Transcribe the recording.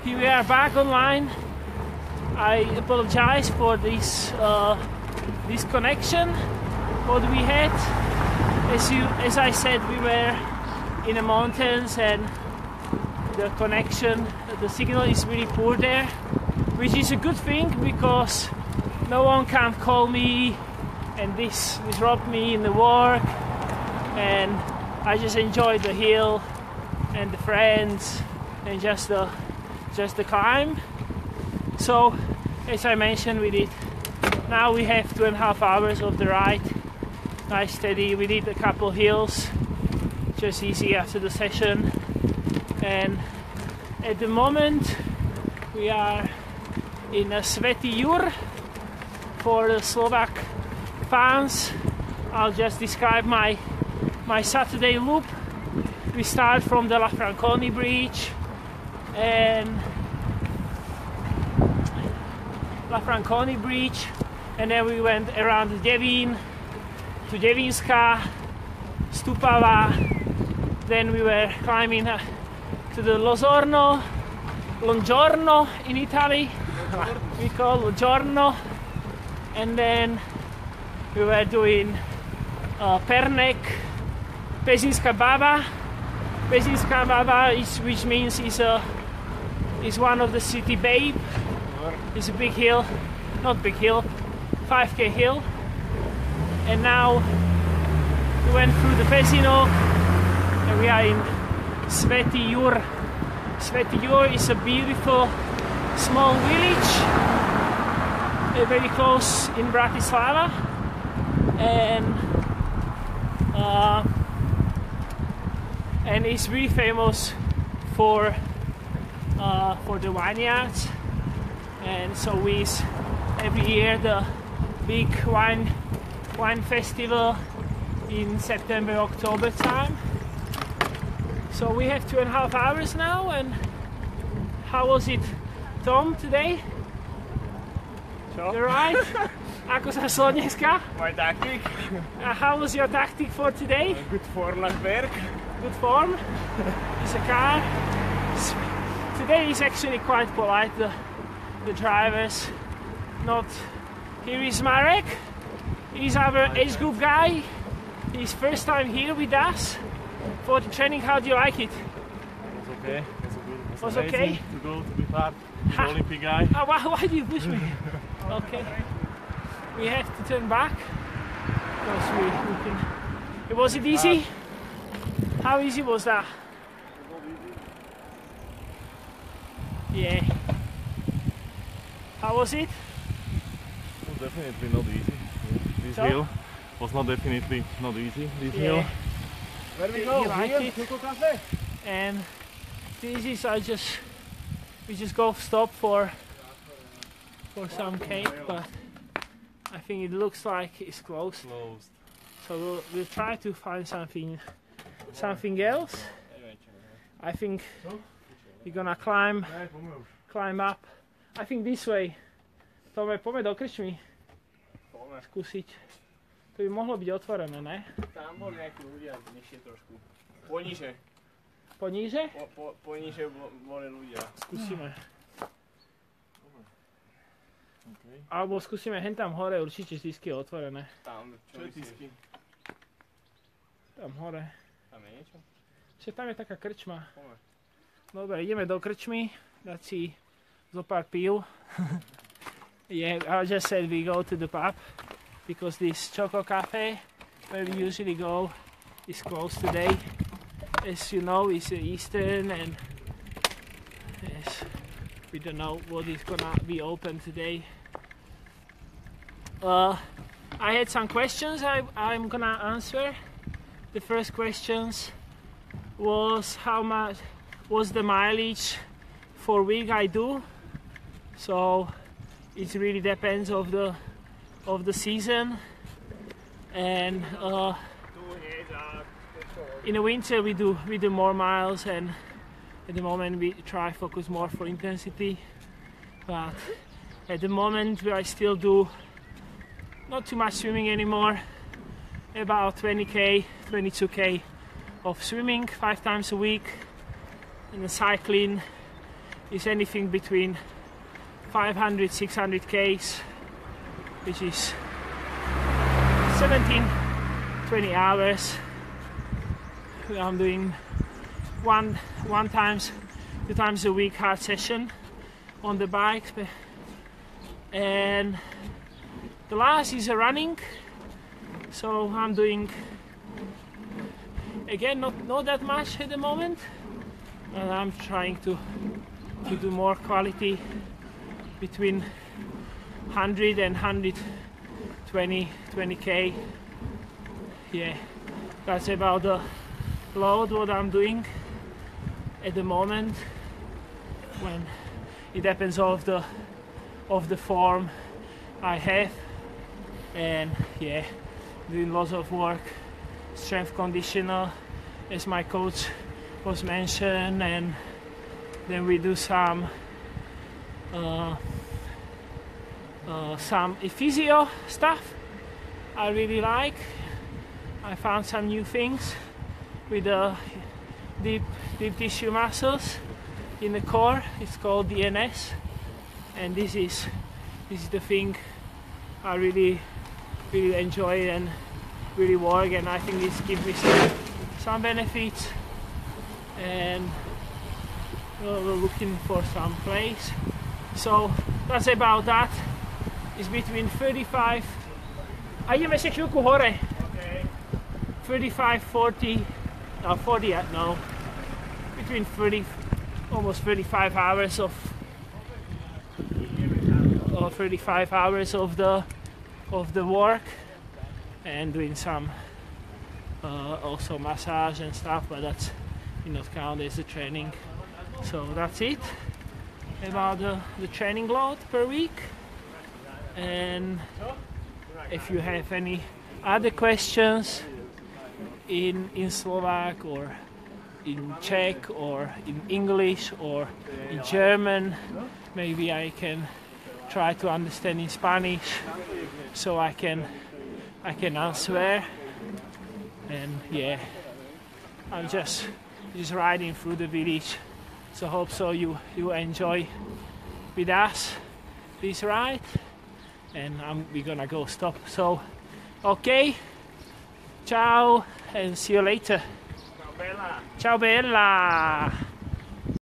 here we are back online. I apologize for this disconnection what we had. As I said, we were in the mountains and the connection, the signal is really poor there, which is a good thing because no one can call me and this disrupt me in the work, and I just enjoy the hill and the friends and just the climb. So as I mentioned, now we have 2.5 hours of the ride, nice steady. We did a couple hills, just easy after the session, and at the moment we are in a Svätý Jur. For the Slovak fans, I'll just describe my Saturday loop. We start from the La Franconi bridge and then we went around Devin to Devinska, Stupava, then we were climbing to the Longgiorno in Italy, we call Longgiorno, and then we were doing Pernek, Pezinska Baba. Pezinska Baba which means is one of the city babe. It's a big hill, not big hill, 5k hill. And now we went through the Pezinok and we are in Svätý Jur. Svätý Jur is a beautiful small village, very close in Bratislava, and it's really famous for the vineyards. And so every year the big wine festival in September, October time. So we have 2.5 hours now. And how was it, Tom, today? You're right. Ako sa šlo dneska? My tactic? How was your tactic for today? Good form like Berg. Good form? It's a car. Today is actually quite polite, the drivers. Here is Marek. He's our age group guy. He's first time here with us for the training. How do you like it? It was okay. It was okay? To go to be part of the Olympic guy. Why do you push me? Okay. We have to turn back because we can. Was it easy? How easy was that? Yeah. How was it? It was definitely not easy. This hill was definitely not easy. This hill. Where we go? Here, Coco Cafe. And this is we just go stop for some cake, but I think it looks like it's closed. So we'll try to find something else. I think we're gonna climb up. I think this way. Tome, poďme do krčmy. Skúsiť. To by mohlo byť otvorené, ne? Tam boli nejakí ľudia, nižšie trošku. Poníže. Poníže? Poníže boli ľudia. Skúsime. Okay. Alebo skúsime hen tam hore, určite vždycky je otvorené. Tam, čo je tisky? Tam hore. Tam je niečo? Čiže tam je taká krčma. Poďme. Dobre, ideme do krčmy, dať si zo pár pív. Yeah, I just said we go to the pub because this Choco Cafe where we usually go is closed today. As you know, it's Eastern and yes, we don't know what is gonna be open today. I had some questions I'm gonna answer. The first questions was how much was the mileage for week I do. So it really depends of the season, and in the winter we do more miles, and at the moment we try focus more for intensity. But at the moment I still do not too much swimming anymore, about 20k, 22k of swimming 5 times a week, and the cycling is anything between 500, 600 Ks, which is 17, 20 hours. I'm doing two times a week hard session on the bike, and the last is running. So I'm doing again not that much at the moment, and I'm trying to do more quality between 100 and 120k. Yeah, that's about the load what I'm doing at the moment. When it depends of the form I have, and yeah, doing lots of work, strength conditioner as my coach was mentioned, and then we do some physio stuff I really like. I found some new things with the deep tissue muscles in the core. It's called DNS, and this is the thing I really enjoy and really work, and I think this gives me some benefits. And we're looking for some place. So that's about that. It's between 35. A ideme se chvíľku hore. Okay. 35, 40, 40, no. Between 30, almost 35 hours of 35 hours of the work, and doing some also massage and stuff, but that's not count as a training. So that's it about the training load per week. And if you have any other questions in Slovak or in Czech or in English or in German, maybe I can try to understand in Spanish, so I can answer. And yeah, I'm just riding through the village, so hope so you enjoy with us this ride, and we're gonna go stop. So okay, ciao and see you later. Ciao bella. Ciao bella.